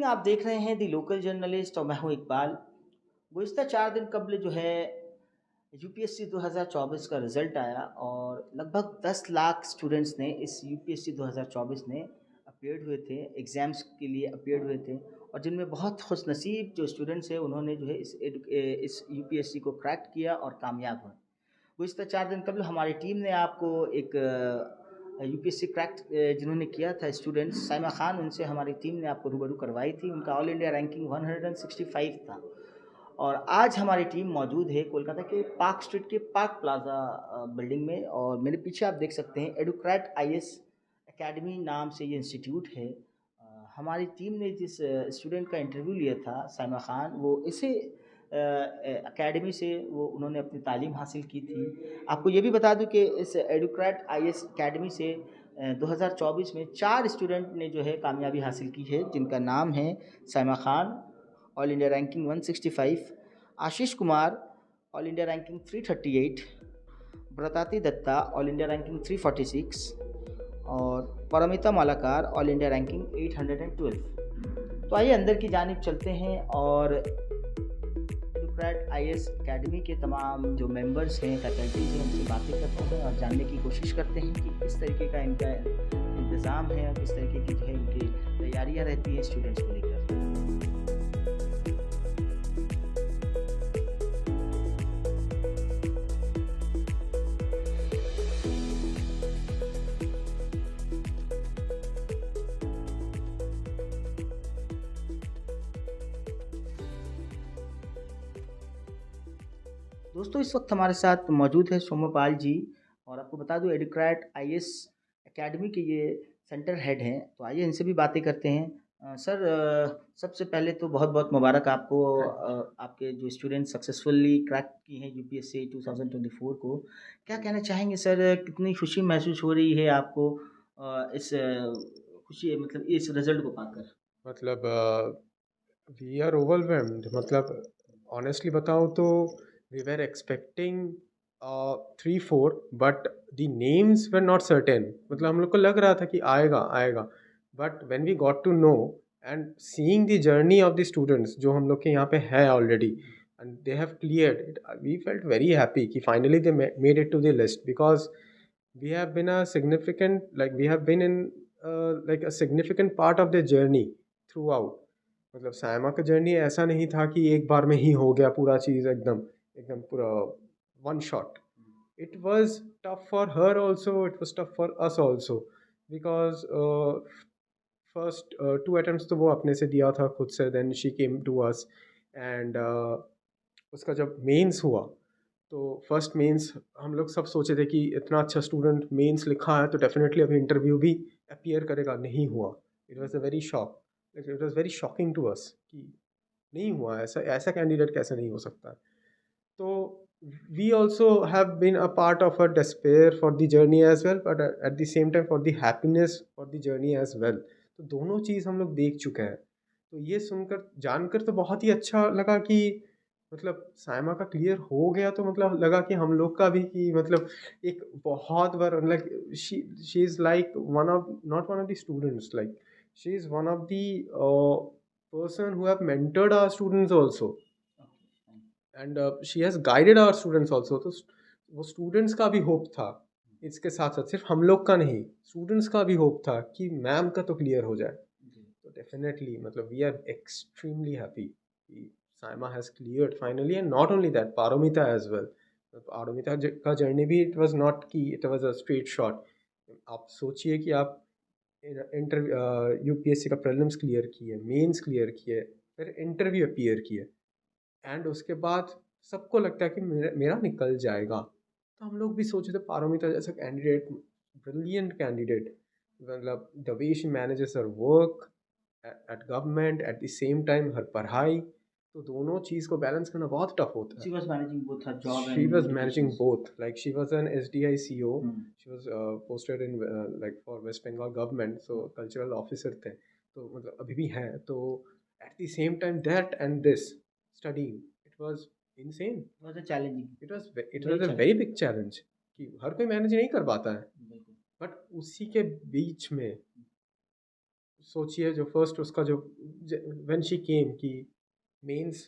Evening आप देख रहे हैं दी लोकल जर्नलिस्ट और मैं हूं इकबाल। गुज़िश्ता 4 दिन कबल जो है यूपीएससी 2024 का रिज़ल्ट आया और लगभग 10 लाख स्टूडेंट्स ने इस यूपीएससी 2024 में अपीयर्ड हुए थे, एग्ज़ाम्स के लिए अपीयर्ड हुए थे और जिनमें बहुत खुशनसीब जो स्टूडेंट्स हैं उन्होंने जो है इस यूपीएससी को क्रैक किया और कामयाब हुए। गुज़िश्ता 4 दिन कबल हमारी टीम ने आपको एक यूपीएससी क्रैक जिन्होंने किया था स्टूडेंट्स साइमा खान, उनसे हमारी टीम ने आपको रूबरू करवाई थी। उनका ऑल इंडिया रैंकिंग 165 था और आज हमारी टीम मौजूद है कोलकाता के पार्क स्ट्रीट के पार्क प्लाजा बिल्डिंग में और मेरे पीछे आप देख सकते हैं एडुक्रैट आईएएस एकेडमी नाम से ये इंस्टीट्यूट है। हमारी टीम ने जिस स्टूडेंट का इंटरव्यू लिया था साइमा खान, वो इसे एकेडमी से वो उन्होंने अपनी तालीम हासिल की थी। आपको ये भी बता दूं कि इस एडुक्रैट आईएएस एकेडमी से 2024 में 4 स्टूडेंट ने जो है कामयाबी हासिल की है, जिनका नाम है Saima Khan all India ranking 165, Ashish Kumar all India ranking 338, Bratati Dutta all India ranking 346 और Paramita Malakar all India ranking 812। तो आइए अंदर की जानिब चलते हैं और एडुक्रैट आईएएस एकेडमी के तमाम जो मेंबर्स हैं, फैकल्टीज हैं, उनसे बातें करते हैं और जानने की कोशिश करते हैं कि किस तरीके का इनका इंतज़ाम है और किस तरीके की जो है इनकी तैयारियां रहती हैं स्टूडेंट्स को लेकर। दोस्तों इस वक्त हमारे साथ मौजूद है सोमपाल जी और आपको बता दूं एडुक्रैट आईएएस एकेडमी के ये सेंटर हेड हैं, तो आइए इनसे भी बातें करते हैं। सर, सबसे पहले तो बहुत बहुत मुबारक आपको, आपके जो स्टूडेंट सक्सेसफुली क्रैक की हैं यूपीएससी 2024 को। क्या कहना चाहेंगे सर, कितनी खुशी महसूस हो रही है आपको इस खुशी मतलब इस रिजल्ट को पाकर? मतलब वी आर ओवरवेल्म्ड। मतलब ऑनेस्टली बताऊं तो we were expecting 3-4 but the names were not certain. मतलब हम लोग को लग रहा था कि आएगा आएगा, but when we got to know and seeing the journey of the students जो हम लोग के यहाँ पे है already and they have cleared it, we felt very happy कि finally they made it to the list because we have been a significant, like we have been in like a significant part of their journey throughout. मतलब सायमा का journey ऐसा नहीं था कि एक बार में ही हो गया पूरा चीज़ एकदम एकदम पूरा one shot. It was tough for her also, it was tough for us also because first two attempts तो वो अपने से दिया था खुद से, then she came to us and उसका जब मेंस हुआ तो फर्स्ट मेंस हम लोग सब सोचे थे कि इतना अच्छा स्टूडेंट मेंस लिखा है तो डेफिनेटली अभी इंटरव्यू भी अपीयर करेगा, नहीं हुआ. It was a very shock, it was very shocking to us कि नहीं हुआ, ऐसा ऐसा कैंडिडेट कैसे नहीं हो सकता है. तो we also have been a part of a despair for the journey as well but at the same time for the happiness for the journey as well. तो दोनों चीज़ हम लोग देख चुके हैं. तो ये सुनकर जानकर तो बहुत ही अच्छा लगा कि मतलब साइमा का क्लियर हो गया, तो मतलब लगा कि हम लोग का भी कि मतलब एक बहुत बार like she is like one of not one of the students, like she is one of the person who have mentored our students also and she has guided our students also. तो वो students का भी hope था, इसके साथ साथ सिर्फ हम लोग का नहीं, स्टूडेंट्स का भी होप था कि मैम का तो क्लियर हो जाए. तो डेफिनेटली मतलब वी आर एक्सट्रीमली हैप्पी कि Saima has cleared finally, and not only that, Paromita as well. Paromita का जर्नी भी इट वाज नॉट कि it was a straight shot. आप सोचिए कि आप इंटरव्यू यूपीएससी का प्रीलिम्स क्लियर किए, मेंस क्लियर किए, फिर इंटरव्यू अपीयर किए एंड उसके बाद सबको लगता है कि मेरा निकल जाएगा. तो हम लोग भी सोचे थे पारोमिता जैसा कैंडिडेट, ब्रिलियंट कैंडिडेट, मतलब the way she manages her work at government at the same time her पढ़ाई, तो दोनों चीज़ को बैलेंस करना बहुत टफ होता है. She was managing both her job She and was managing education. both. Like she was an SDI CO. Hmm. She was posted in like for West Bengal government. So cultural officer थे. तो मतलब अभी भी हैं. तो at the same time that and this studying, it was insane. It was a challenging. It was Very a very big challenge कि हर कोई manage नहीं कर पाता है. बिल्कुल. बट उसी के बीच में सोचिए जो फर्स्ट उसका जो व्हेन शी केम कि मेंस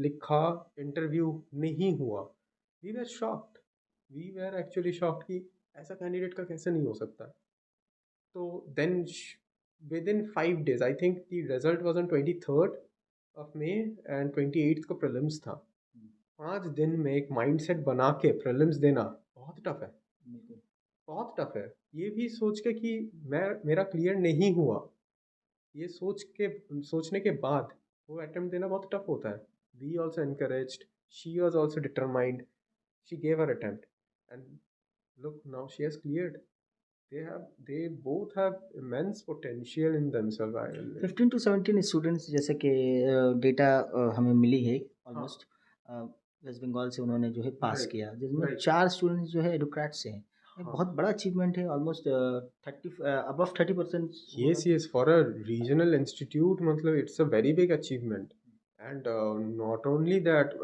लिखा, इंटरव्यू नहीं हुआ, we were shocked, we were actually shocked कि ऐसा कैंडिडेट का कैसे नहीं हो सकता। तो then within 5 days, I think the result was on 23rd of May and 28th को प्रीलिम्स था। 5 दिन में एक माइंडसेट बना के प्रीलिम्स देना बहुत टफ है, बहुत टफ है। ये भी सोच के कि मैं मेरा क्लियर नहीं हुआ, ये सोचने के बाद वो अटेम्प्ट देना बहुत टफ होता है। We also encouraged, she was also determined, she gave her attempt and look, now she has cleared. They both have immense potential in themselves. 15 to 17 students जैसे कि डेटा हमें मिली है ऑलमोस्ट वेस्ट बंगाल से उन्होंने जो है पास Right, किया, जिसमें right. 4 स्टूडेंट्स जो है एडुक्रेट से हैं। ये हाँ। बहुत बड़ा अचीवमेंट है, almost 30 above 30%। Yes, for a regional institute, मतलब it's a very big achievement. And not only that,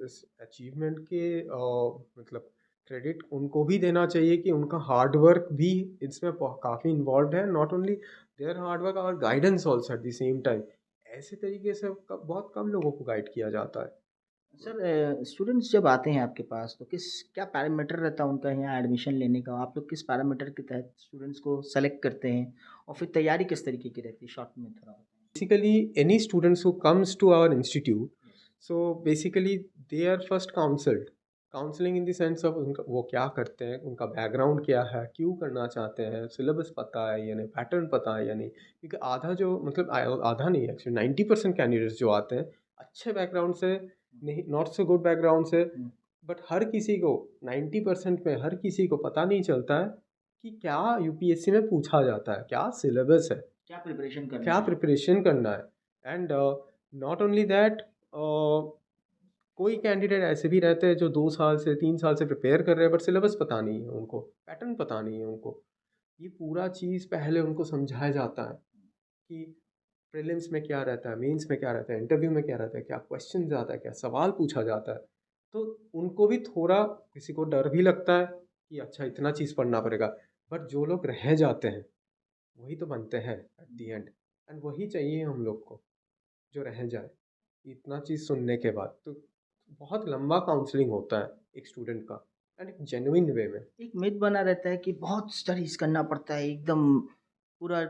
इस achievement के मतलब क्रेडिट उनको भी देना चाहिए कि उनका हार्ड वर्क भी इसमें काफ़ी इन्वॉल्व है। Not only there hard work और guidance also at the same time. ऐसे तरीके से बहुत कम लोगों को गाइड किया जाता है। सर स्टूडेंट्स जब आते हैं आपके पास तो क्या पैरामीटर रहता है उनका यहाँ एडमिशन लेने का? आप लोग किस पैरामीटर के तहत स्टूडेंट्स को सेलेक्ट करते हैं और फिर तैयारी किस तरीके की रहती है? शॉर्ट में थोड़ा बताएं। Basically, any students who comes to our institute, so basically they are first counseled. Counselling in the sense of उनका वो क्या करते हैं, उनका बैकग्राउंड क्या है, क्यों करना चाहते हैं, सिलेबस पता है या नहीं, पैटर्न पता है या नहीं। क्योंकि आधा जो मतलब आधा नहीं, एक्चुअली 90% कैंडिडेट्स जो आते हैं अच्छे बैकग्राउंड से, नहीं नॉट सो गुड बैकग्राउंड से, बट हर किसी को 90% में हर किसी को पता नहीं चलता है कि क्या यूपीएससी में पूछा जाता है, क्या सिलेबस है, क्या प्रिपरेशन करना है। एंड नॉट ओनली दैट, कोई कैंडिडेट ऐसे भी रहते हैं जो 2 साल से 3 साल से प्रिपेयर कर रहे हैं बट सिलेबस पता नहीं है उनको, पैटर्न पता नहीं है उनको। ये पूरा चीज़ पहले उनको समझाया जाता है कि प्रीलिम्स में क्या रहता है, मेंस में क्या रहता है, इंटरव्यू में क्या रहता है, क्या क्वेश्चन आता है, क्या सवाल पूछा जाता है। तो उनको भी थोड़ा, किसी को डर भी लगता है कि अच्छा इतना चीज़ पढ़ना पड़ेगा, बट जो लोग रह जाते हैं वही तो बनते हैं एट दी एंड। एंड वही चाहिए हम लोग को, जो रह जाए इतना चीज़ सुनने के बाद। तो बहुत लंबा काउंसलिंग होता है एक स्टूडेंट का, एंड एक जेन्युइन वे में। एक मिथ बना रहता है कि बहुत स्टडीज करना पड़ता है, एकदम पूरा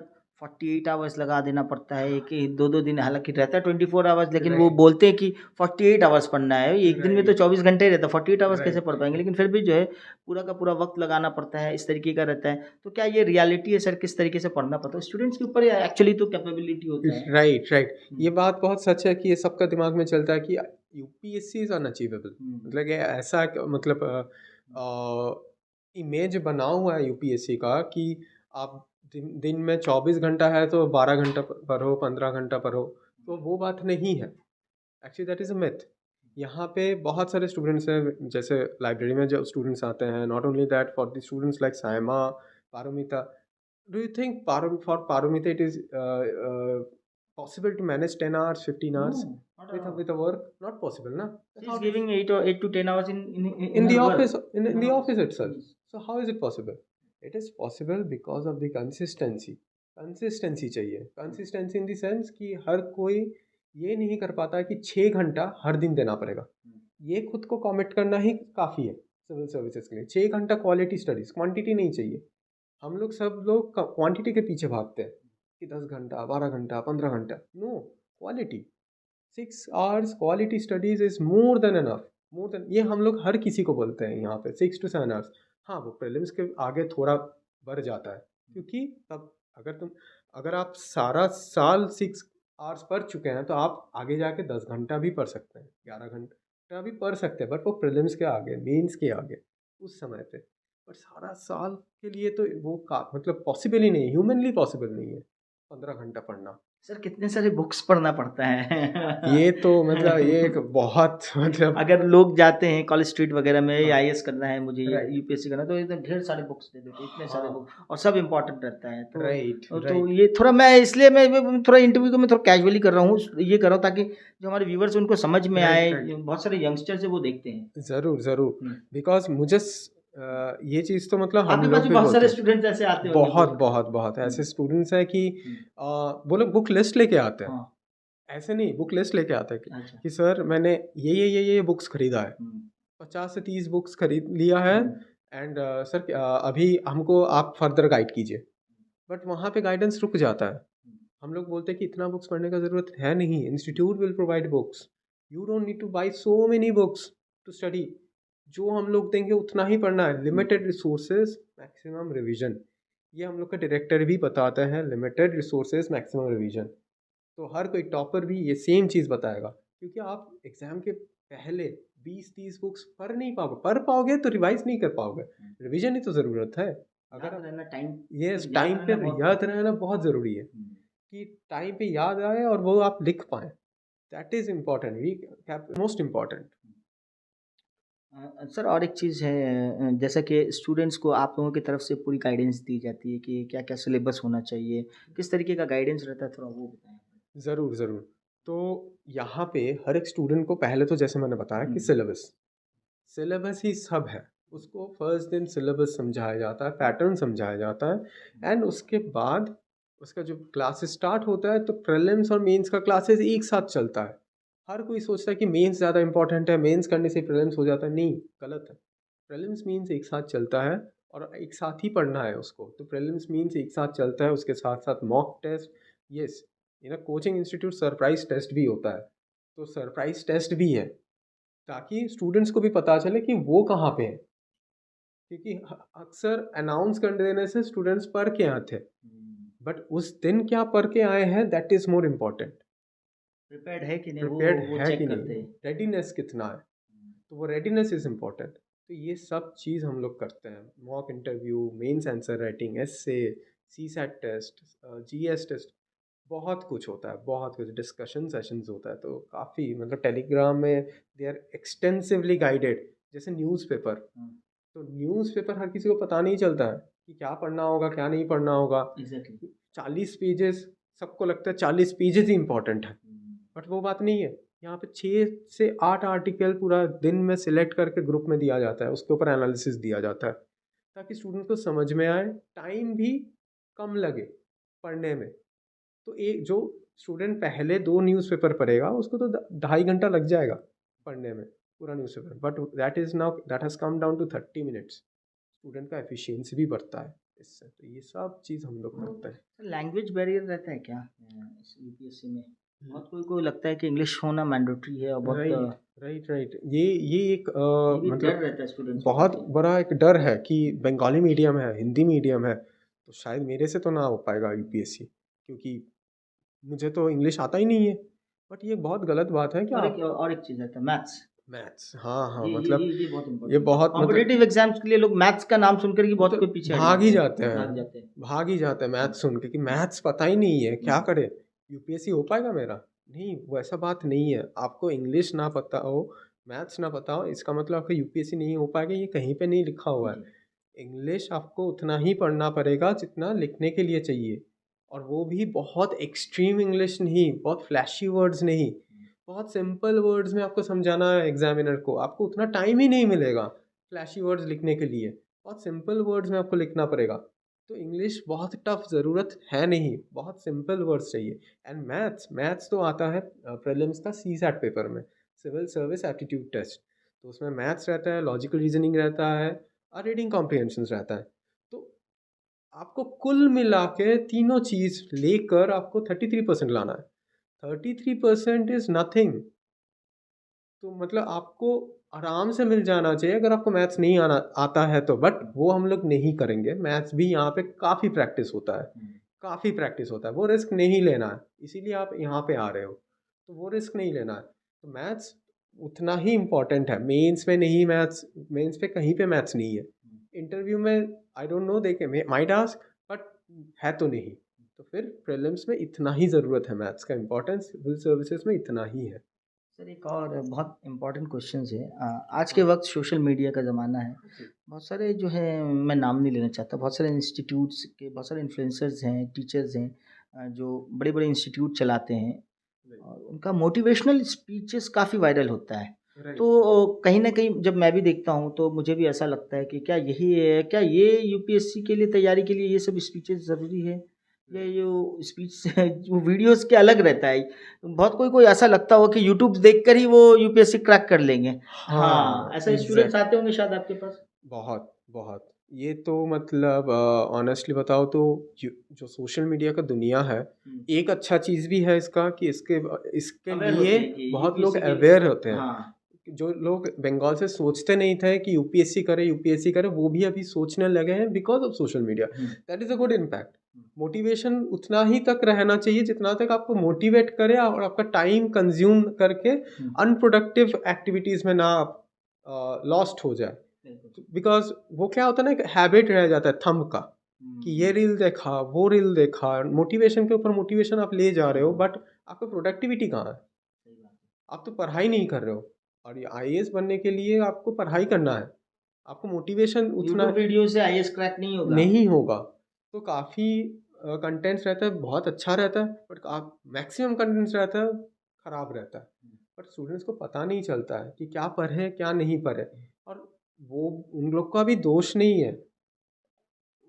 48 आवर्स लगा देना पड़ता है कि 2-2 दिन, हालांकि रहता है 24 आवर्स, लेकिन वो बोलते हैं कि 48 आवर्स पढ़ना है। एक दिन में तो 24 घंटे ही रहता है, 48 आवर्स कैसे पढ़ पाएंगे? लेकिन फिर भी जो है पूरा का पूरा वक्त लगाना पड़ता है, इस तरीके का रहता है। तो क्या ये रियलिटी है सर? किस तरीके से पढ़ना पड़ता है स्टूडेंट्स के ऊपर, एक्चुअली तो कैपेबिलिटी होता है? राइट, ये बात बहुत सच है कि ये सबका दिमाग में चलता है कि यूपीएससी इज अनअचीवेबल। मतलब ये ऐसा मतलब इमेज बना हुआ है यूपीएससी का कि आप दिन में 24 घंटा है तो 12 घंटा पढ़ो, 15 घंटा पढ़ो। तो वो बात नहीं है, actually that is a myth. यहाँ पे बहुत सारे स्टूडेंट्स हैं, जैसे लाइब्रेरी में जो स्टूडेंट्स आते हैं, not only that, for the students like Saima, Paromita, do you think for Paromita it is possible to manage 10 hours, 15 hours with a work? Not possible, na? She's giving 8 to 10 hours in the office, in the office itself. So how is it possible? It is possible because of the consistency चाहिए। consistency in the sense कि हर कोई ये नहीं कर पाता कि 6 घंटा हर दिन देना पड़ेगा। ये खुद को कमिट करना ही काफ़ी है सिविल सर्विसेज के लिए। 6 घंटा क्वालिटी स्टडीज, क्वांटिटी नहीं चाहिए। हम लोग सब लोग क्वांटिटी के पीछे भागते हैं कि 10 घंटा, 12 घंटा, 15 घंटा। No, quality 6 hours quality studies is more than enough, more than. ये हम लोग हर किसी को बोलते हैं यहाँ पे 6 to 7 आवर्स। हाँ, वो प्रीलिम्स के आगे थोड़ा बढ़ जाता है, क्योंकि तब अगर आप सारा साल 6 आवर्स पढ़ चुके हैं तो आप आगे जाके 10 घंटा भी पढ़ सकते हैं, 11 घंटा भी पढ़ सकते हैं, बट वो प्रीलिम्स के आगे, मेंस के आगे उस समय पे। पर सारा साल के लिए तो वो मतलब पॉसिबल ही नहीं, ह्यूमनली पॉसिबल नहीं है 15 घंटा पढ़ना। सर कितने सारे बुक्स पढ़ना पड़ता है? ये तो मतलब ये एक बहुत मतलब, अगर लोग जाते हैं कॉलेज स्ट्रीट वगैरह में, IAS करना है मुझे, Right. यूपीएससी करना है, तो एकदम ढेर सारे बुक्स दे देते हैं, इतने सारे बुक, और सब इम्पोर्टेंट रहता है। तो राइट, ये थोड़ा मैं इसलिए मैं थोड़ा इंटरव्यू को मैं थोड़ा कैजुअली कर रहा हूँ, ये कर रहा हूँ ताकि जो हमारे व्यूवर्स उनको समझ में आए। बहुत सारे यंगस्टर्स है वो देखते हैं। ज़रूर बिकॉज मुझे ये चीज़ तो मतलब हम आपके पास लोग भी भी बहुत बोलते सारे हैं। स्टूडेंट्स ऐसे आते होंगे बहुत तो। बहुत बहुत ऐसे स्टूडेंट्स हैं कि हम्म, वो लोग बुक लिस्ट लेके आते हैं। हाँ। ऐसे नहीं, बुक लिस्ट लेके आते हैं अच्छा। कि सर मैंने ये बुक्स खरीदा है, हम्म, 50 से 30 बुक्स खरीद लिया है, हम्म, एंड सर अभी हमको आप फर्दर गाइड कीजिए। बट वहाँ पे गाइडेंस रुक जाता है। हम लोग बोलते हैं कि इतना बुक्स पढ़ने का ज़रूरत है नहीं, institute will provide books, you don't need to buy so many books to study. जो हम लोग देंगे उतना ही पढ़ना है, लिमिटेड रिसोर्सेज मैक्सिमम रिवीजन। ये हम लोग का डायरेक्टर भी बताता है, लिमिटेड रिसोर्सेज मैक्सिमम रिवीजन। तो हर कोई टॉपर भी ये सेम चीज़ बताएगा, क्योंकि आप एग्ज़ाम के पहले 20-30 बुक्स पढ़ पाओगे तो रिवाइज नहीं कर पाओगे, रिवीजन ही तो ज़रूरत है। अगर याद आप रहना टाइम, ये याद टाइम पे रहना बहुत। याद रहना बहुत ज़रूरी है, कि टाइम पे याद आए और वो आप लिख पाएँ। That is important, we most important. Sir और एक चीज़ है, जैसा कि स्टूडेंट्स को आप लोगों की तरफ से पूरी गाइडेंस दी जाती है कि क्या क्या सिलेबस होना चाहिए, किस तरीके का गाइडेंस रहता है, थोड़ा वो बताएं। ज़रूर ज़रूर। तो यहाँ पे हर एक स्टूडेंट को पहले तो जैसे मैंने बताया कि सिलेबस सिलेबस ही सब है। उसको फर्स्ट दिन सिलेबस समझाया जाता है, पैटर्न समझाया जाता है, एंड उसके बाद उसका जो क्लासेस स्टार्ट होता है तो प्रीलिम्स और मेंस का क्लासेस एक साथ चलता है। हर कोई सोचता है कि मेंस ज़्यादा इंपॉर्टेंट है, मेंस करने से प्रीलिम्स हो जाता है, नहीं, गलत है। प्रीलिम्स मेंस एक साथ चलता है और एक साथ ही पढ़ना है उसको। तो प्रीलिम्स मेंस एक साथ चलता है, उसके साथ साथ mock test, yes, in coaching institute surprise test भी होता है। तो सरप्राइज टेस्ट भी है, ताकि स्टूडेंट्स को भी पता चले कि वो कहाँ पे हैं, क्योंकि अक्सर अनाउंस कर देने से स्टूडेंट्स पढ़ के आते हैं, बट उस दिन क्या पढ़ के आए हैं that is more important. Prepared है कि नहीं प्रिपेयर्ड वो है कि चेक नहीं, करते हैं। रेडीनेस कितना है, तो वो रेडीनेस इज़ इम्पोर्टेंट। तो ये सब चीज़ हम लोग करते हैं, mock interview, mains answer writing, essay, CSAT test, GS test, बहुत कुछ होता है, बहुत कुछ डिस्कशन सेशंस होता है। तो काफ़ी मतलब टेलीग्राम में दे आर एक्सटेंसिवली गाइडेड। जैसे न्यूज़पेपर, तो न्यूज़पेपर हर किसी को पता नहीं चलता है कि क्या पढ़ना होगा क्या नहीं पढ़ना होगा। एग्जैक्टली। 40 पेजेस, सबको लगता है 40 पेजेस ही इंपॉर्टेंट है, बट वो बात नहीं है। यहाँ पे 6 से 8 आर्टिकल पूरा दिन में सिलेक्ट करके ग्रुप में दिया जाता है, उसके ऊपर एनालिसिस दिया जाता है, ताकि स्टूडेंट को समझ में आए, टाइम भी कम लगे पढ़ने में। तो एक जो स्टूडेंट पहले 2 न्यूज़पेपर पढ़ेगा उसको तो 2.5 घंटा लग जाएगा पढ़ने में, पूरा newspaper, but that is now that has come down to 30 minutes. Student का एफिशिएंसी भी बढ़ता है इससे। तो ये सब चीज़ हम लोग करते हैं। लैंग्वेज बैरियर रहता है क्या इस यूपीएससी में? बहुत कोई को लगता है कि इंग्लिश होना मैंडेटरी है और बहुत राइट राइट राइट, ये एक ये भी डर मतलब रहता है स्टूडेंट्स को बहुत काफ़ी। बड़ा एक डर है कि बंगाली मीडियम है, हिंदी मीडियम है, तो शायद मेरे से तो ना हो पाएगा यूपीएससी, क्योंकि मुझे तो इंग्लिश आता ही नहीं है। बट ये बहुत गलत बात है कि आप और एक चीज़ रहता है मैथ्स। मैथ्स, हाँ हाँ, ये मतलब ये बहुत ये इंपॉर्टेंट है, बहुत मतलब कॉम्पिटिटिव एग्जाम्स के लिए लोग मैथ्स का नाम सुनकर ही बहुत कोई मतलब पीछे हट भाग ही जाते हैं, जाते हैं, भाग जाते हैं। भाग ही जाते हैं मैथ्स सुन के कि मैथ्स पता ही नहीं है, क्या हम्म, करे, यूपीएससी हो पाएगा मेरा। नहीं, वो ऐसा बात नहीं है। आपको इंग्लिश ना पता हो, मैथ्स ना पता हो, इसका मतलब आपका यूपीएससी नहीं हो पाएगा, ये कहीं पे नहीं लिखा हुआ है। जी। इंग्लिश आपको उतना ही पढ़ना पड़ेगा जितना लिखने के लिए चाहिए, और वो भी बहुत एक्सट्रीम इंग्लिश नहीं, बहुत फ्लैशी वर्ड्स नहीं, बहुत सिंपल वर्ड्स में आपको समझाना है एग्जामिनर को। आपको उतना टाइम ही नहीं मिलेगा फ्लैशी वर्ड्स लिखने के लिए, बहुत सिंपल वर्ड्स में आपको लिखना पड़ेगा। तो इंग्लिश बहुत टफ ज़रूरत है नहीं, बहुत सिंपल वर्ड्स चाहिए। एंड मैथ्स, मैथ्स तो आता है प्रीलिम्स का सीसैट पेपर में, सिविल सर्विस एप्टीट्यूड टेस्ट। तो उसमें मैथ्स रहता है, लॉजिकल रीजनिंग रहता है और रीडिंग कॉम्प्रिहेंशन रहता है। तो आपको कुल मिला के तीनों चीज़ लेकर आपको 33% लाना है। 33% इज़ नथिंग। तो मतलब आपको आराम से मिल जाना चाहिए अगर आपको मैथ्स नहीं आना आता है तो, बट वो हम लोग नहीं करेंगे। मैथ्स भी यहाँ पे काफ़ी प्रैक्टिस होता है, काफ़ी प्रैक्टिस होता है, वो रिस्क नहीं लेना है, इसीलिए आप यहाँ पे आ रहे हो, तो वो रिस्क नहीं लेना है। तो मैथ्स उतना ही इम्पोर्टेंट है, मेंस में नहीं। मैथ्स मेंस पे कहीं पे मैथ्स नहीं है, इंटरव्यू में आई डोंट नो, देखे माइट आस्क, बट है तो नहीं। तो फिर प्रीलिम्स में इतना ही ज़रूरत है, मैथ्स का इम्पोर्टेंस सिविल सर्विसेज में इतना ही है। सर एक और बहुत इम्पोर्टेंट क्वेश्चन है, आज के वक्त सोशल मीडिया का ज़माना है, बहुत सारे जो है, मैं नाम नहीं लेना चाहता, बहुत सारे इंस्टीट्यूट्स के बहुत सारे इन्फ्लुएंसर्स हैं, टीचर्स हैं, जो बड़े बड़े इंस्टीट्यूट चलाते हैं, और उनका मोटिवेशनल स्पीचेस काफ़ी वायरल होता है। राइट। तो कहीं न कहीं जब मैं भी देखता हूँ तो मुझे भी ऐसा लगता है कि क्या यही है, क्या ये यूपीएससी के लिए तैयारी के लिए ये सब स्पीचेज़ ज़रूरी है? या जो स्पीच जो वीडियोज़ के अलग रहता है? बहुत कोई-कोई ऐसा लगता हो कि यूट्यूब देखकर ही वो यूपीएससी क्रैक कर लेंगे। हाँ, हाँ, ऐसे स्टूडेंट्स एग्ज़ैक्ट आते होंगे शायद आपके पास? बहुत, बहुत। ये तो मतलब ऑनेस्टली बताओ तो जो सोशल मीडिया का दुनिया है, हुँ, एक अच्छा चीज़ भी है इसका कि इसके अवेयर लिए होते हैं कि बहुत लोग यूपीएससी के लिए अवेयर होते हैं। हाँ, जो लोग बंगाल से सोचते नहीं थे कि यूपीएससी करे, वो भी अभी सोचने लगे हैं because of social media. Hmm, that is a good impact. Hmm, motivation उतना ही तक रहना चाहिए जितना तक आपको मोटिवेट करे और आपका टाइम कंज़्यूम करके हुँ, अनप्रोडक्टिव एक्टिविटीज़ में ना आप लॉस्ट हो जाए। बिल्कुल। बिकॉज़ वो क्या होता है ना, एक हैबिट रह जाता है थंब का, कि हुँ, ये रील देखा, वो रील देखा, मोटिवेशन के ऊपर मोटिवेशन आप ले जा रहे हो, हाँ, बट आपका प्रोडक्टिविटी कहाँ है? सही बात है। आप तो पढ़ाई नहीं कर रहे हो, और ये आईएएस बनने के लिए आपको पढ़ाई करना है। आपको मोटिवेशन उतना यूट्यूब वीडियो से आईएएस क्रैक नहीं होगा। नहीं होगा। तो काफ़ी कंटेंट्स रहता है, बहुत अच्छा रहता है, बट आप मैक्सिमम कंटेंट्स रहता है, खराब रहता है। बट स्टूडेंट्स को पता नहीं चलता है कि क्या पढ़ें, क्या नहीं पढ़ें, और वो उन लोग का भी दोष नहीं है।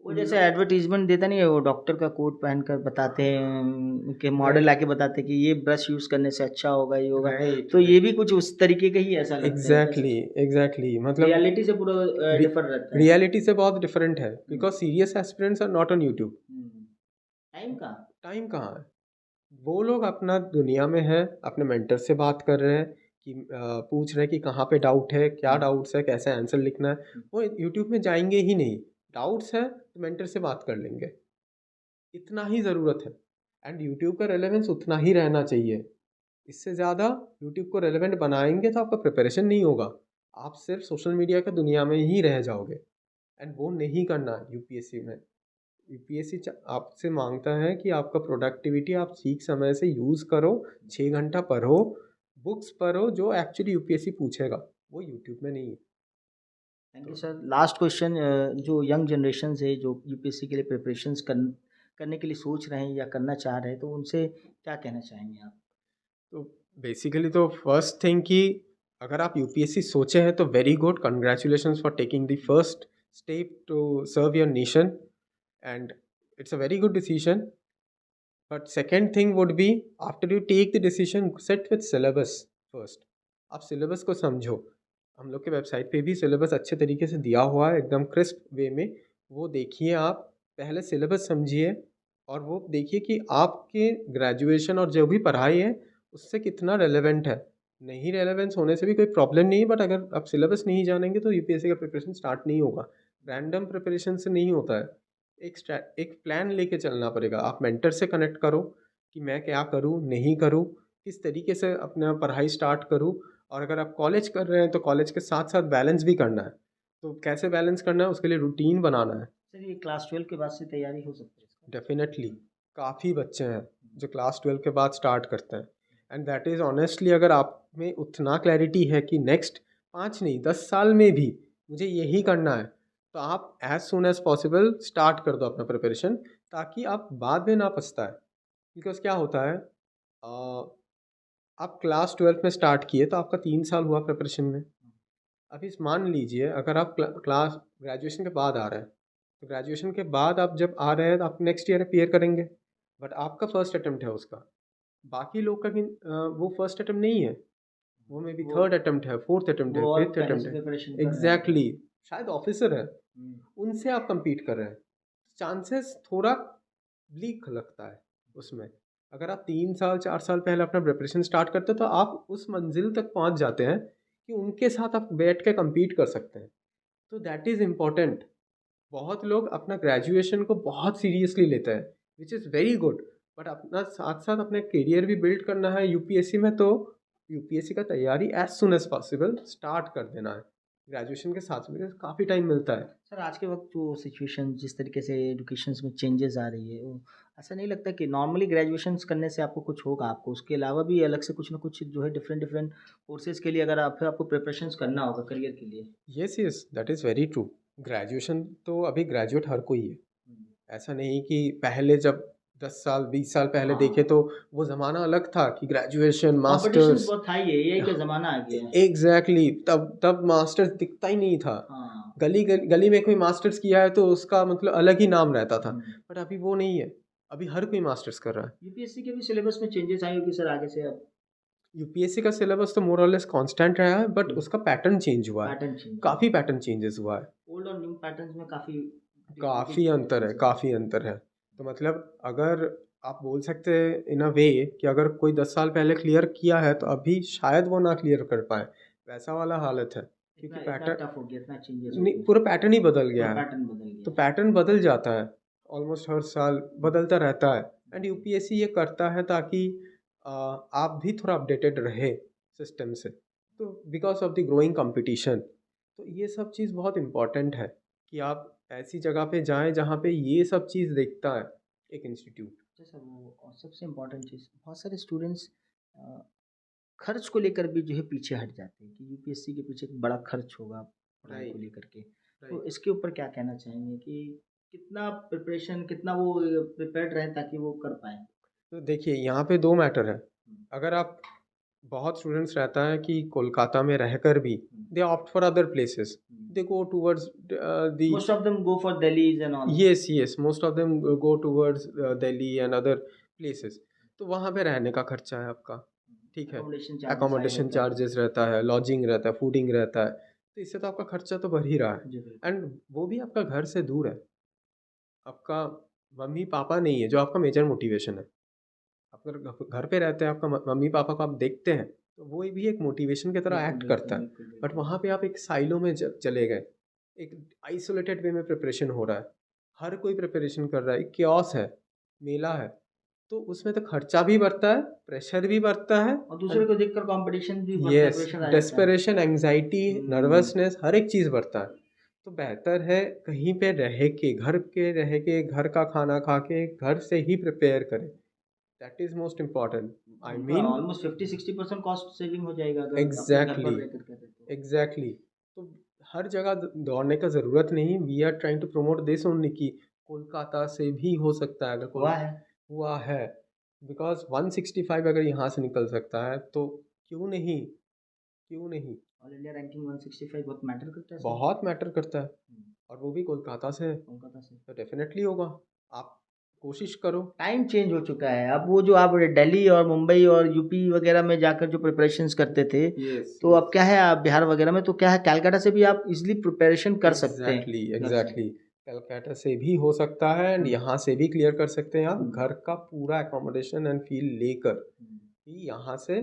वो उन जैसे लोग एडवर्टाइज़मेंट देता नहीं है, वो डॉक्टर का कोट पहनकर बताते हैं कि मॉडल राइट, आके बताते हैं कि ये ब्रश यूज़ करने से अच्छा होगा, ये होगा। राइट, तो ये राइट। भी कुछ उस तरीके का ही ऐसा लगता है क्या एग्ज़ैक्टली, सच? एग्ज़ैक्टली मतलब रियलिटी से पूरा रि डिफर रहता है। रियलिटी से बहुत डिफरेंट है, hmm, because serious aspirants are not on YouTube. Hmm. Time का? टाइम कहाँ है? वो लोग अपना दुनिया में हैं, अपने मेंटर से बात कर रहे हैं कि पूछ रहे हैं कि कहाँ पे डाउट है, क्या हुँ, डाउट्स है, कैसे आंसर लिखना है। हुँ। वो यूट्यूब में जाएँगे ही नहीं। डाउट्स हैं तो मेंटर से बात कर लेंगे। इतना ही ज़रूरत है, एंड यूट्यूब का रेलेवेंस उतना ही रहना चाहिए। इससे ज़्यादा यूट्यूब को रेलेवेंट बनाएँगे तो आपका प्रिपरेशन नहीं होगा। आप सिर्फ़ सोशल मीडिया की दुनिया में ही रह जाओगे, एंड वो नहीं करना यूपीएससी में। यूपीएससी आपसे मांगता है कि आपका प्रोडक्टिविटी आप ठीक समय से यूज़ करो, 6 घंटा पढ़ो, बुक्स पढ़ो जो एक्चुअली यूपीएससी पूछेगा, वो यूट्यूब में नहीं है। थैंक यू तो सर। लास्ट क्वेश्चन जो यंग जनरेशन्स है जो यूपीएससी के लिए प्रिपरेशंस करने के लिए सोच रहे हैं या करना चाह रहे हैं, तो उनसे क्या कहना चाहेंगे आप? तो बेसिकली तो फर्स्ट थिंग कि अगर आप यूपीएससी सोचे हैं तो very good, congratulations for taking the first step to serve your nation, and it's a very good decision. But second thing would be, after you take the decision, set with syllabus first. आप syllabus को समझो। हम लोग के website पे भी syllabus अच्छे तरीके से दिया हुआ है, एकदम क्रिस्प वे में। वो देखिए आप, पहले सिलेबस समझिए, और वो देखिए कि आपके ग्रेजुएशन और जो भी पढ़ाई है उससे कितना रेलेवेंट है। नहीं रेलेवेंस होने से भी कोई प्रॉब्लम नहीं है, बट अगर आप सिलेबस नहीं जानेंगे तो यूपीएससी का प्रिपरेशन स्टार्ट नहीं होगा। रैंडम प्रिपरेशन से नहीं होता है। एक प्लान लेके चलना पड़ेगा। आप मेंटर से कनेक्ट करो कि मैं क्या करूँ, नहीं करूँ, किस तरीके से अपना पढ़ाई स्टार्ट करूँ, और अगर आप कॉलेज कर रहे हैं तो कॉलेज के साथ साथ बैलेंस भी करना है। तो कैसे बैलेंस करना है, उसके लिए रूटीन बनाना है। सर ये क्लास 12 के बाद से तैयारी हो सकती है इसका? डेफिनेटली काफ़ी बच्चे हैं जो क्लास 12 के बाद स्टार्ट करते हैं, एंड दैट इज़ ऑनेस्टली, अगर आप में उतना क्लैरिटी है कि नेक्स्ट 5 नहीं 10 साल में भी मुझे यही करना है, तो आप as soon as possible start कर दो अपना प्रिपरेशन, ताकि आप बाद में ना पछताए। बिकॉज क्या होता है, आप क्लास 12 में स्टार्ट किए तो आपका 3 साल हुआ प्रिपरेशन में। अभी मान लीजिए अगर आप क्लास ग्रेजुएशन के बाद आ रहे हैं, तो ग्रेजुएशन के बाद आप जब आ रहे हैं तो आप नेक्स्ट ईयर अपीयर करेंगे, बट आपका फर्स्ट अटेम्प्ट है उसका। बाकी लोग का वो फर्स्ट अटेम्प्ट नहीं है, वो मे बी वो थर्ड अटेम्प्ट है, फोर्थ अटेम्प्ट है, वो और फिफ्थ पहले अटेम्प्ट से है। प्रिपरेशन कर रहे हैं। एग्जैक्टली, शायद ऑफिसर है, हुँ, उनसे आप compete कर रहे हैं। चांसेस थोड़ा ब्लीक लगता है उसमें। अगर आप 3 साल 4 साल पहले अपना प्रिपरेशन स्टार्ट करते हो तो आप उस मंजिल तक पहुंच जाते हैं कि उनके साथ आप बैठ के compete कर सकते हैं। तो दैट इज़ इम्पॉर्टेंट। बहुत लोग अपना ग्रेजुएशन को बहुत सीरियसली लेते हैं, which is very good, but अपना साथ साथ अपने करियर भी बिल्ड करना है यूपीएससी में, तो यूपीएससी का तैयारी as soon as possible start कर देना है। ग्रेजुएशन के साथ में काफ़ी टाइम मिलता है। सर आज के वक़्त जो सिचुएशन जिस तरीके से एजुकेशंस में चेंजेस आ रही है, वो ऐसा नहीं लगता कि नॉर्मली ग्रेजुएशंस करने से आपको कुछ होगा, आपको उसके अलावा भी अलग से कुछ ना कुछ जो है डिफरेंट डिफरेंट कोर्सेज़ के लिए अगर आप फिर आपको प्रिपरेशंस करना होगा करियर के लिए? Yes yes, that is very true. Graduation तो अभी ग्रेजुएट हर कोई है। हुँ, ऐसा नहीं कि पहले जब 10 साल 20 साल पहले हाँ, देखे तो वो ज़माना अलग था कि ग्रेजुएशन कॉम्पिटिशन्स मास्टर्स। बहुत हाई है, एआई का ज़माना आ गया है। एग्जैक्टली तब तब मास्टर्स दिखता ही नहीं था। हाँ। गली में कोई मास्टर्स किया है तो उसका मतलब अलग ही नाम रहता था। हम्म। बट अभी वो नहीं है, अभी हर कोई मास्टर्स कर रहा है। यूपीएससी के भी सिलेबस में चेंजेस आए होगी सर आगे से अब। यूपीएससी का सिलेबस तो मोर और लेस कांस्टेंट रहा है, बट हम्म, उसका पैटर्न चेंज हुआ है। पैटर्न चेंज हुआ काफ़ी है। पैटर्न चेंजेस हुआ है। ओल्ड और न्यू पैटर्न्स में काफ़ी काफ़ी बिग अंतर है, डिफरेंस है। काफ़ी अंतर है। तो मतलब अगर आप बोल सकते हैं इन अ वे कि अगर कोई 10 साल पहले क्लियर किया है तो अभी शायद वो ना क्लियर कर पाए, वैसा वाला हालत है। क्योंकि इतना इतना पैटर्न टफ हो गया, इतना चेंजेस हो नहीं, गया, पूरा पैटर्न ही बदल पूरा गया है। पैटर्न बदल तो गया है। पैटर्न बदल जाता है, ऑलमोस्ट हर साल बदलता रहता है। एंड यूपीएससी ये करता है ताकि आप भी थोड़ा अपडेटेड रहे सिस्टम से। तो because of the growing competition, तो ये सब चीज़ बहुत इम्पॉर्टेंट है कि आप ऐसी जगह पे जाएं जहाँ पे ये सब चीज़ देखता है एक इंस्टीट्यूट। जैसा वो और सबसे इम्पोर्टेंट चीज़, बहुत सारे स्टूडेंट्स खर्च को लेकर भी जो है पीछे हट जाते हैं कि यूपीएससी के पीछे एक बड़ा खर्च होगा पढ़ाई को राइट, लेकर के। तो राइट। इसके ऊपर क्या कहना चाहेंगे कि कितना प्रिपरेशन, कितना वो प्रिपेयर्ड रहें ताकि वो कर पाएँ? तो देखिए यहाँ पे दो मैटर है। हुँ, अगर आप बहुत स्टूडेंट्स रहता है कि कोलकाता में रहकर भी hmm, they opt for other places, hmm. They go towards the most of them go for Delhis and all. yes most of them go towards Delhi and other places। तो वहाँ पे रहने का खर्चा है आपका, ठीक है। अकोमोडेशन चार्जेस हाई एकोमोडेशन रहता है। चार्जेस रहता है, लॉजिंग रहता है, फूडिंग रहता है। तो इससे तो आपका खर्चा तो बढ़ ही रहा है। जी, बिल्कुल। एंड वो भी आपका घर से दूर है। आपका मम्मी पापा नहीं है जो आपका मेजर मोटिवेशन है। आप अगर घर पे रहते हैं, आपका मम्मी पापा को आप देखते हैं, तो वो भी एक मोटिवेशन की तरह बिल्कुल, एक्ट बिल्कुल, करता है। बिल्कुल, बट बिल्कुल। वहाँ पे आप एक साइलो में चले गए, एक आइसोलेटेड वे में प्रिपरेशन हो रहा है। हर कोई प्रिपरेशन कर रहा है, क्योस है, मेला है। तो उसमें तो खर्चा भी बढ़ता है, प्रेशर भी बढ़ता है। और दूसरे को देखकर कॉम्पिटिशन भी बढ़ता है, यस, प्रेशर आ जाता है। डेस्परेशन, एंग्जाइटी, हुँ, नर्वसनेस, हर एक चीज़ बढ़ता है। तो बेहतर है कहीं पे रह के, घर के रह के, घर का खाना खा के, घर से ही प्रिपेयर करें। That is most important. I उनका मीन ऑलमोस्ट 50-60% कॉस्ट सेविंग हो जाएगा अगर अपने घर एग्जैक्टली, पर रहकर करें तो। एग्जैक्टली। तो हर जगह दौड़ने का ज़रूरत नहीं। We are trying to promote this only कि कोलकाता से भी हो सकता है, अगर कोल हुआ है। हुआ है। बिकॉज 165 अगर यहाँ से निकल सकता है तो क्यों नहीं, क्यों नहीं। ऑल इंडिया रैंकिंग 165 बहुत मैटर करता है सर। बहुत मैटर करता है। हुँ, और वो भी कोलकाता से है, कोलकाता से। तो डेफिनेटली होगा। आप कोशिश करो। टाइम चेंज हो चुका है। अब वो जो आप दिल्ली और मुंबई और यूपी वगैरह में जाकर जो प्रिपरेशंस करते थे, यस, तो अब यस। क्या है, आप बिहार वगैरह में तो क्या है, कलकत्ता से भी आप इज़िली प्रिपरेशन कर सकते हैं एग्जैक्टली, घर से। एग्जैक्टली। कलकत्ता से भी हो सकता है एंड हुँ, यहाँ से भी क्लियर कर सकते हैं आप, हुँ, घर का पूरा एकोमोडेशन एंड फील लेकर। हुँ। कि यहाँ से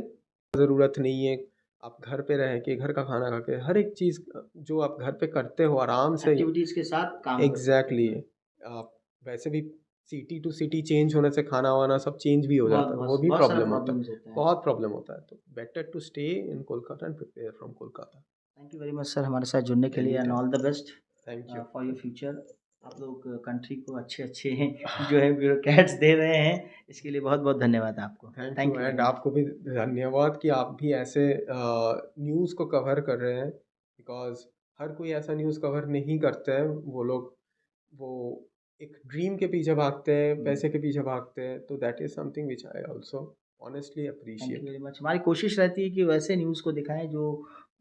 ज़रूरत नहीं है, आप घर पे रह के, घर का खाना खा के, हर एक चीज़ जो आप घर पे करते हो आराम से। एक्टिविटीज़ के साथ काम कर सकते एग्जैक्टली, हैं। आप वैसे भी सिटी टू सिटी चेंज होने से खाना वाना सब चेंज भी हो बहुत जाता है, तो वो बहुत भी बहुत सारा प्रॉब्लम होता है। प्रॉब्लम्स होता है। बहुत प्रॉब्लम होता है। तो better to stay in Kolkata and prepare from Kolkata. Thank you very much sir हमारे साथ जुड़ने के लिए any and time. All the best thank you, for your thank future. आप लोग कंट्री को अच्छे अच्छे जो है ब्यूरोक्रेट्स दे रहे हैं, इसके लिए बहुत बहुत धन्यवाद आपको। Thank you. Thank you very and much. आपको भी धन्यवाद कि आप भी ऐसे न्यूज़ को कवर कर रहे हैं। बिकॉज हर कोई ऐसा न्यूज़ कवर नहीं करते हैं। वो लोग वो एक ड्रीम के पीछे भागते हैं, पैसे के पीछे भागते हैं। तो that is something which I also honestly thank you appreciate. Very much. हमारी कोशिश रहती है कि वैसे न्यूज़ को दिखाएं जो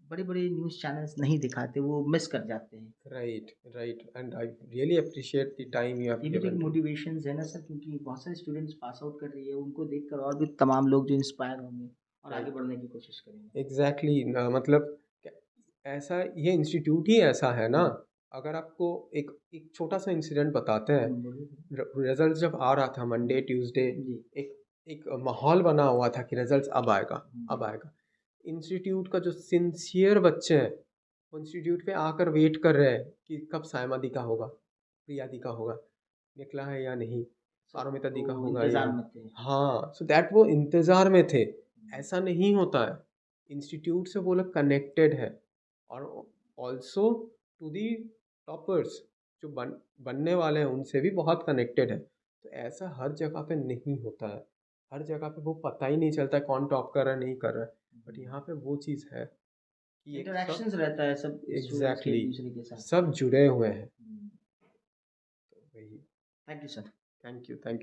बड़े बड़े न्यूज़ चैनल्स नहीं दिखाते, वो मिस कर जाते हैं। Right, right. And I really appreciate the time you have ये भी तो एक गिवन टू। मोटिवेशंस है ना सर, क्योंकि बहुत सारे स्टूडेंट्स पास आउट कर रही है, उनको देखकर और भी तमाम लोग जो इंस्पायर होंगे और आगे राइट, बढ़ने की कोशिश करेंगे। एग्जैक्टली। मतलब ऐसा, ये इंस्टीट्यूट ही ऐसा है ना। अगर आपको एक एक छोटा सा इंसिडेंट बताते हैं। बोलिए। रिजल्ट जब आ रहा था मंडे ट्यूसडे, जी। एक एक माहौल बना हुआ था कि रिजल्ट्स अब आएगा, जी। अब आएगा। इंस्टीट्यूट का जो सिंसियर बच्चे हैं, वो इंस्टीट्यूट पे आकर वेट कर रहे हैं कि कब साइमा दी का होगा, प्रिया दी का होगा, निकला है या नहीं, सब पारोमिता दी का वो होगा या इंतजार नहीं। में थे। हाँ, सो दैट वो इंतज़ार में थे। ऐसा नहीं होता है। इंस्टीट्यूट से वो लोग कनेक्टेड है। और ऑल्सो टू दी टॉपर्स जो बनने वाले हैं, उनसे भी बहुत कनेक्टेड है। तो ऐसा हर जगह पे नहीं होता है। हर जगह पे वो पता ही नहीं चलता है कौन टॉप कर रहा है, नहीं कर रहा है। बट यहाँ पे वो चीज़ है कि एक सब इंटरेक्शंस रहता है सब स्टूडेंट्स के एग्जैक्टली एक दूसरे के साथ। सब जुड़े हुए हैं। तो वही। Thank you sir. Thank you, thank you.